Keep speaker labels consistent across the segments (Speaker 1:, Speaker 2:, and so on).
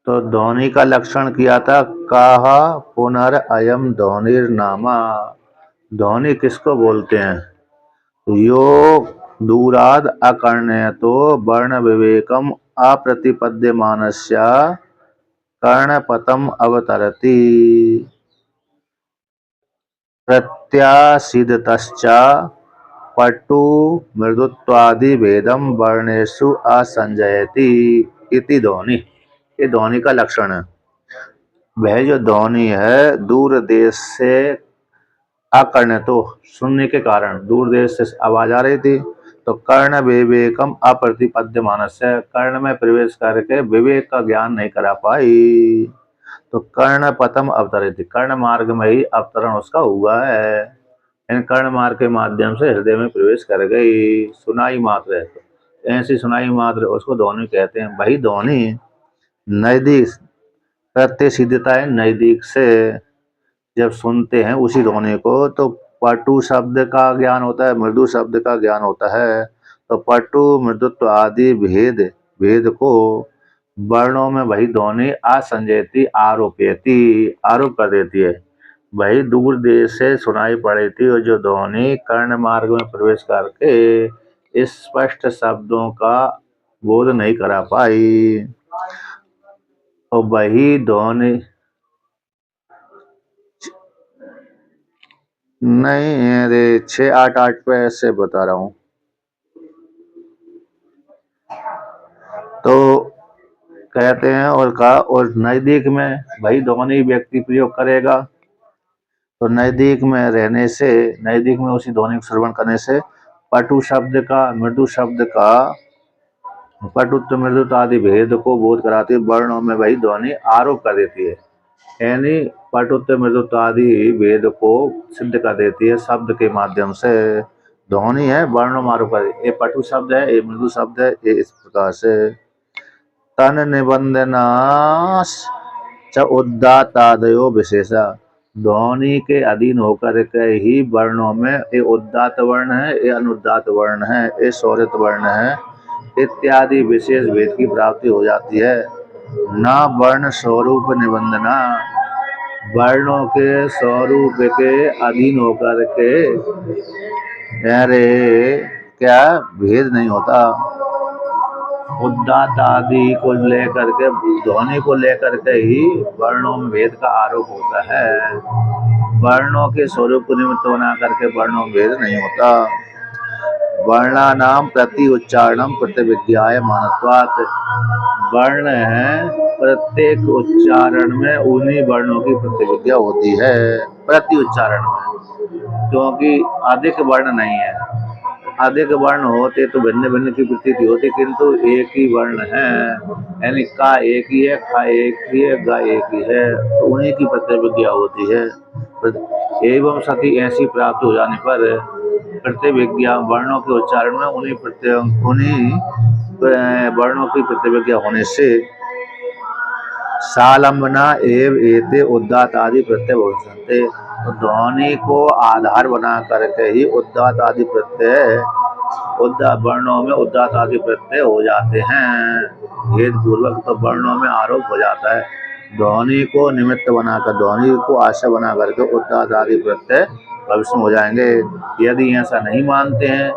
Speaker 1: तो ध्वनि का लक्षण किया था, कहा पुनरअयम ध्वनिर्नामा। ध्वनि किसको बोलते हैं? यो दूराद अकर्णयतो वर्ण विवेकम अप्रतिपद्यमानस्य कर्णपतम अवतरति प्रत्यासिदतश्च पटु मृदुत्वादि भेदम वर्णेषु असंजयति इति ध्वनि। ये ध्वनि का लक्षण है। वह जो ध्वनि है दूर देश से अकर्ण, तो सुनने के कारण दूर देश से आवाज आ रही थी, तो कर्ण विवेकम अप्रतिपद्य मानस्य, कर्ण में प्रवेश करके विवेक का ज्ञान नहीं करा पाई, तो कर्ण पतम अवतरित, कर्ण मार्ग में ही अवतरण उसका हुआ है। इन कर्ण मार्ग के माध्यम से हृदय में प्रवेश कर गई। सुनाई मात्र है, तो ऐसी सुनाई मात्र उसको ध्वनि कहते हैं। वही ध्वनि नजदीक प्रत्यय सिद्धता है, नजदीक से जब सुनते हैं उसी ध्वनि को, तो पटु शब्द का ज्ञान होता है, मृदु शब्द का ज्ञान होता है। तो पटु मृदुत्व आदि भेद भेद को वर्णों में वही ध्वनि असंजयती आरोपयती, आरोप कर देती है। वही दूर देश से सुनाई पड़ी थी और जो ध्वनि कर्ण मार्ग में प्रवेश करके स्पष्ट शब्दों का बोध नहीं करा पाई, और वही ध्वनि नहीं, अरे 6-8 पे ऐसे बता रहा हूँ। तो कहते हैं और कहा, और नजदीक में वही ध्वनि व्यक्ति प्रयोग करेगा, तो नजदीक में रहने से, नजदीक में उसी ध्वनि को श्रवण करने से पटु शब्द का, मृदु शब्द का, पटुत्व मृदुत्व आदि भेद को बोध कराती है। वर्णों में वही ध्वनि आरोप कर देती है, यानी पटुत्व मृदुत्व आदि भेद को सिद्ध कर देती है शब्द के माध्यम से। ध्वनि है वर्णों में आरोप कर, ये पटु शब्द है, ये मृदु शब्द है, ये इस प्रकार से। तन निबंधनाश च उदात्तादयो विशेषा, ध्वनि के अधीन होकर के ही वर्णों में ये उदात्त वर्ण है, ये अनुदात्त वर्ण है, ये स्वरित वर्ण है इत्यादि विशेष भेद की प्राप्ति हो जाती है। न वर्ण स्वरूप निबंधना, वर्णों के स्वरूप के अधीन होकर के अरे क्या भेद नहीं होता। उदात्त आदि को लेकर के, ध्वनि को लेकर के ही वर्णों में भेद का आरोप होता है। वर्णों के स्वरूप को निमित्त बना करके वर्णों में भेद नहीं होता। वर्णानाम प्रति उच्चारणम प्रतिविज्ञाय मानत्वात्, वर्ण है प्रत्येक उच्चारण में उन्हीं वर्णों की प्रतिविज्ञा होती है, प्रति उच्चारण में, क्योंकि अधिक वर्ण नहीं है। अधिक वर्ण होते तो भिन्न भिन्न की प्रतीति होती, किंतु एक ही वर्ण है, यानी का एक ही है, खा एक ही है, गा एक ही है, तो उन्हीं की प्रतिविज्ञा होती है। एवं सती ऐसी प्राप्त हो जाने पर प्रतिविज्ञा वर्णों के उच्चारण में उन्हीं वर्णों की प्रतिविज्ञा होने से सालंबना एव एते उदात्त आदि प्रत्यय भविष्यन्ते, तो ध्वनि को आधार बना करके ही उदात्त आदि प्रत्यय, वर्णों में उदात्त आदि प्रत्यय हो जाते हैं। भेद पूर्वक तो वर्णों में आरोप हो जाता है। ध्वनि को निमित्त बनाकर, ध्वनि को आशा बना करके उदात्त आदि प्रत्यय भविष्य हो जाएंगे। यदि ऐसा नहीं मानते हैं,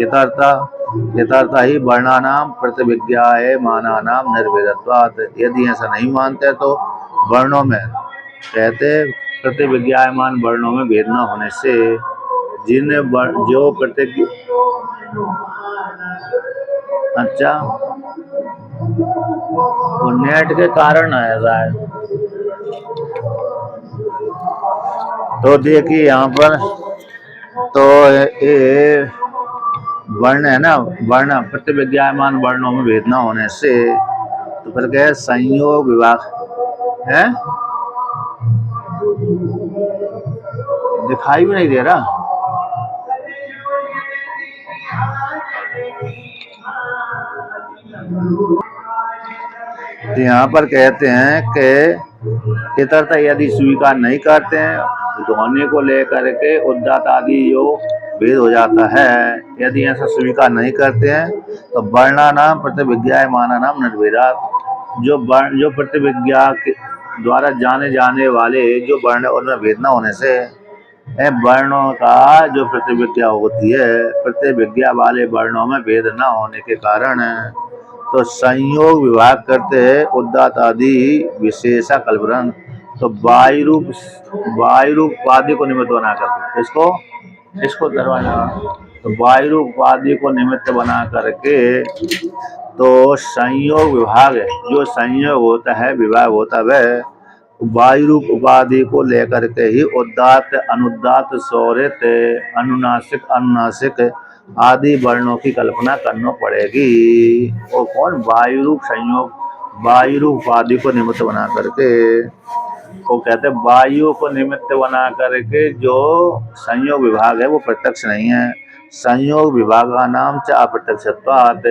Speaker 1: यथार्था ही वर्णानाम प्रतिविज्ञाए मानानाम निर्भेदत्वात्, यदि ऐसा नहीं मानते तो वर्णों में कहते प्रतिविज्ञायमान वर्णों में भेद न होने से जिन जो प्रति, अच्छा वो नेट के कारण ऐसा है। तो देखिए यहाँ पर तो ये वर्ण है ना, वर्ण प्रतिविज्ञायमान वर्णों में भेद न होने से, तो फिर क्या संयोग विभाग है, दिखाई भी नहीं दे रहा। तो यहाँ पर कहते हैं कि इतरता यदि स्वीकार नहीं करते हैं, ध्वनि को लेकर के उदात्त आदि जो भेद हो जाता है, यदि ऐसा स्वीकार नहीं करते हैं तो वर्णानाम प्रतिविज्ञायमानानाम निर्भेदात्, जो प्रतिविज्ञा के द्वारा जाने जाने वाले जो वर्ण उनमें भेद न होने से, वर्णों का जो प्रतिविज्ञा होती है, प्रतिविज्ञा वाले वर्णों में भेद न होने के कारण तो संयोग विभाग करते हैं उदात्त आदि विशेषा कल्पना। तो वायु रूप उपाधि को निमित्त बना करके इसको दरवाजा, तो वायु रूप उपाधि को निमित्त बना करके तो संयोग विभाग है, जो संयोग होता है विभाग होता है वायु रूप उपाधि को लेकर के ही उदात्त अनुदात्त स्वरित अनुनासिक अनुनासिक आदि वर्णों की कल्पना करना पड़ेगी। और कौन? वायु रूप संयोग, वायु रूप उपाधि को निमित्त बना करके, वो कहते हैं वायु को निमित्त बना करके जो संयोग विभाग है वो प्रत्यक्ष नहीं है। संयोग विभाग का नाम च अप्रत्यक्षत्वात्,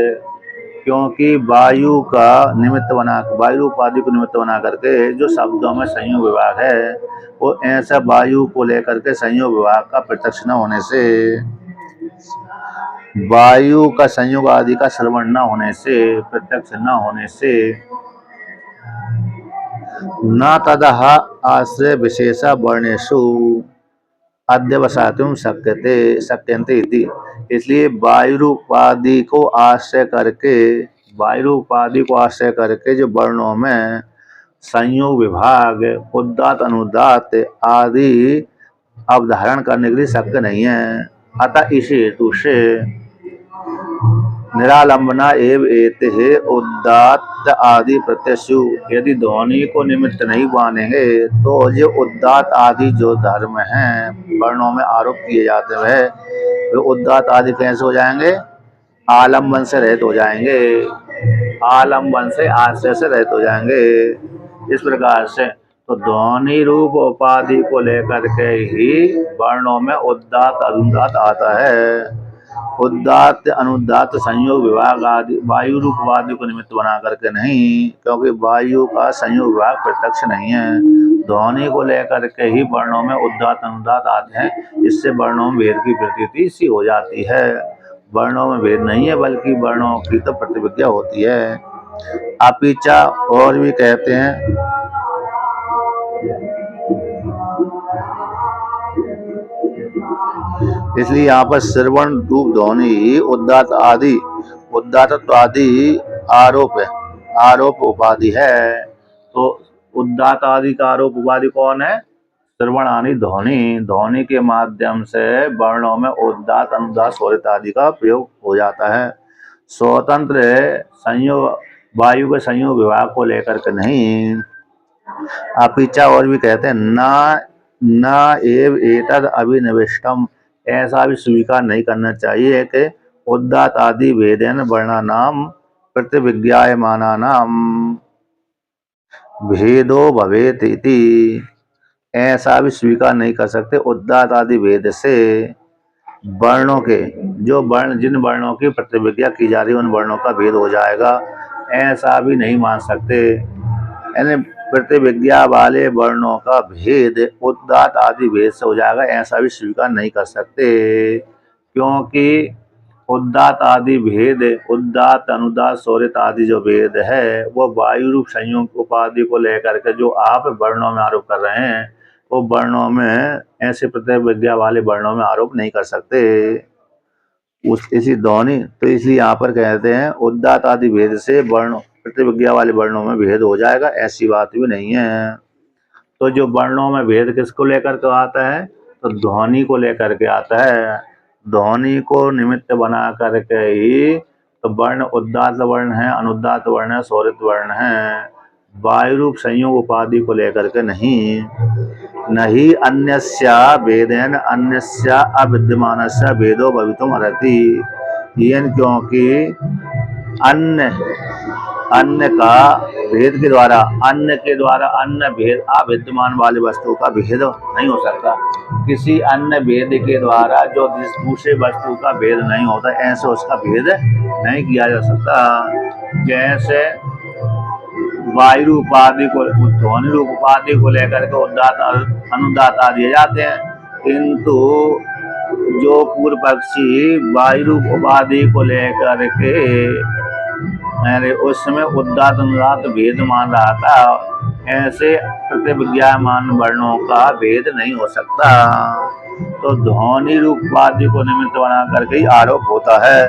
Speaker 1: क्योंकि वायु का निमित्त बना, वायु उपाधि को निमित्त बना करके जो शब्दों में संयोग विभाग है वो ऐसा वायु को लेकर के संयोग विभाग का प्रत्यक्ष न होने से, वायु का संयोग आदि का श्रवण न होने से, प्रत्यक्ष न होने से न तदह आश्रय विशेषा वर्णेषु अध्यवसातुं शक्यन्ते इति। इसलिए वायु उपाधि को आश्रय करके, वायु उपाधि को आश्रय करके जो वर्णों में संयोग विभाग उदात्त अनुदात्त आदि अवधारण करने के लिए शक्य नहीं है। अतः इसी हेतु से निरालंबना एव एते उदात्त आदि प्रत्यक्षु, यदि ध्वनि को निमित्त नहीं मानेंगे तो ये उदात्त आदि जो धर्म हैं वर्णों में आरोप किए जाते हैं वे उदात्त आदि कैसे हो जाएंगे? आलम्बन से रहित हो जाएंगे, आलम्बन से आश्रय से रहित हो जाएंगे। इस प्रकार से तो ध्वनि रूप उपाधि को लेकर के ही वर्णों में उदात्त अनुदात्त आता है। उदात्त अनुदात्त संयोग विभाग आदि वायु रूप उपाधि को निमित्त बना करके नहीं, क्योंकि वायु का संयोग विभाग प्रत्यक्ष नहीं है। ध्वनि को लेकर के ही वर्णों में उदात्त अनुदात्त आते हैं, इससे वर्णों में भेद की प्रतीति सी हो जाती है। वर्णों में भेद नहीं है बल्कि वर्णों की तो प्रतिविज्ञा होती है। अपिचा और भी कहते हैं इसलिए यहाँ पर श्रवण रूप ध्वनि उदात्त आदि, उदात्त आदि आरोप है, आरोप उपाधि है। तो उदात्त आदि का आरोप उपाधि कौन है? श्रवण आदि ध्वनि, ध्वनि के माध्यम से वर्णों में उदात्त अनुदात्त स्वरित आदि का प्रयोग हो जाता है। स्वतंत्र संयोग वायु के संयोग विभाग को लेकर के नहीं। अपिचा और भी कहते हैं न एव एतद अभिनिविष्टम, ऐसा भी स्वीकार नहीं करना चाहिए कि उदात्त आदि भेदेन वर्णानाम प्रतिविज्ञायमानानाम भेदो भवेत इति। ऐसा भी स्वीकार नहीं कर सकते उदात्त आदि भेद से वर्णों के, जो वर्ण जिन वर्णों की प्रतिविज्ञा की जा रही है उन वर्णों का भेद हो जाएगा, ऐसा भी नहीं मान सकते। यानी प्रतिविज्ञा वाले वर्णों का भेद उदात्त आदि भेद से हो जाएगा, ऐसा भी स्वीकार नहीं कर सकते। क्योंकि उदात्त आदि भेद, उदात्त अनुदात्त स्वरित आदि जो भेद है वो वायु रूप संयोग उपाधि को लेकर के जो आप वर्णों में आरोप कर रहे हैं वो वर्णों में ऐसे प्रतिविज्ञा वाले वर्णों में आरोप नहीं कर सकते। इसी ध्वनि तो इसलिए यहाँ पर कहते हैं उदात्त आदि भेद से वर्ण प्रतिविज्ञा वाले वर्णों में भेद हो जाएगा, ऐसी बात भी नहीं है। तो जो वर्णों में भेद किसको लेकर के आता है? तो ध्वनि को लेकर के आता है। ध्वनि को निमित्त बना करके ही तो वर्ण उदात्त वर्ण है, अनुदात्त वर्ण है, स्वरित वर्ण है। वायु रूप संयोग उपाधि को लेकर के नहीं अन्यस्या भेदेन अन्यस्या अविद्यमानस्य भेदो भवितुम अर्हति। क्योंकि अन्य का भेद के द्वारा, अन्य भेद अविद्यमान वाले वस्तु का भेद नहीं हो सकता। किसी अन्य भेद के द्वारा जो दूसरे वस्तु का भेद नहीं होता, ऐसे उसका भेद नहीं किया जा सकता। जैसे वायु उपाधि को, ध्वनि रूप उपाधि को लेकर के उदात्त अनुदात्त दिए जाते हैं, किंतु जो पूर्व पक्षी वायु रूप उपाधि को लेकर के अरे उसमें उदात्त अनुदात्त भेद मान रहा था। ऐसे प्रतिविज्ञामान वर्णों का भेद नहीं हो सकता। तो ध्वनि रूप वाद्य को निमित्त बना करके ही आरोप होता है।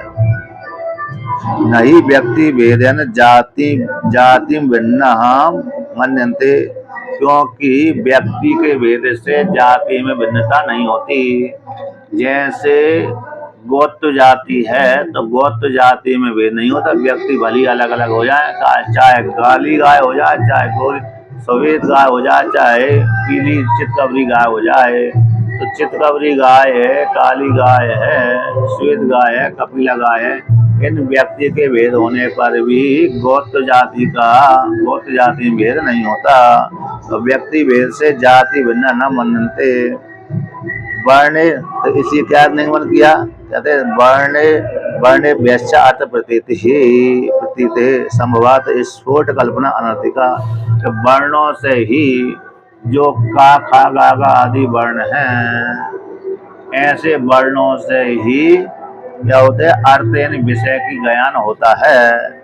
Speaker 1: नहीं व्यक्ति भेदेन जाति जाति भिन्न मन्यन्ते, क्योंकि व्यक्ति के भेद से जाति में भिन्नता नहीं होती। जैसे गोत्र जाति है तो गोत्र जाति में भेद नहीं होता। व्यक्ति भली अलग अलग हो जाए, चाहे काली गाय हो जाए, चाहे गोरी सफेद गाय हो जाए, चाहे पीली चितकबरी गाय हो जाए। तो चितकबरी गाय है, काली गाय है, श्वेत गाय है, कपिला गाय है। इन व्यक्ति के भेद होने पर भी गोत्र जाति में भेद नहीं होता। तो व्यक्ति भेद से जाति भिन्न न मनते। वर्ण, तो इसी क्या निगमन किया, कहते वर्ण व्यस्या अर्थ प्रतीति ही प्रतीत संभवात स्फोट कल्पना अनर्थिका। तो वर्णों से ही जो का खा गा गा आदि वर्ण हैं, ऐसे वर्णों से ही क्या होते हैं, अर्थ यानी विषय की ज्ञान होता है,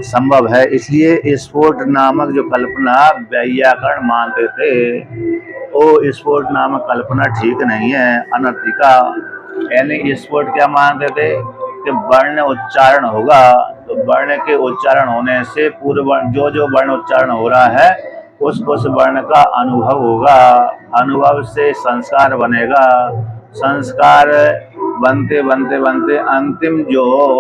Speaker 1: संभव है। इसलिए स्फोट नामक जो कल्पना वैयाकरण मानते थे, वो स्फोट नामक कल्पना ठीक नहीं है, अनर्थिका। यानी स्फोट क्या मानते थे कि वर्ण उच्चारण होगा, तो वर्ण के उच्चारण होने से पूर्व जो वर्ण उच्चारण हो रहा है उस वर्ण का अनुभव होगा, अनुभव से संस्कार बनेगा, संस्कार बनते बनते बनते अंतिम जो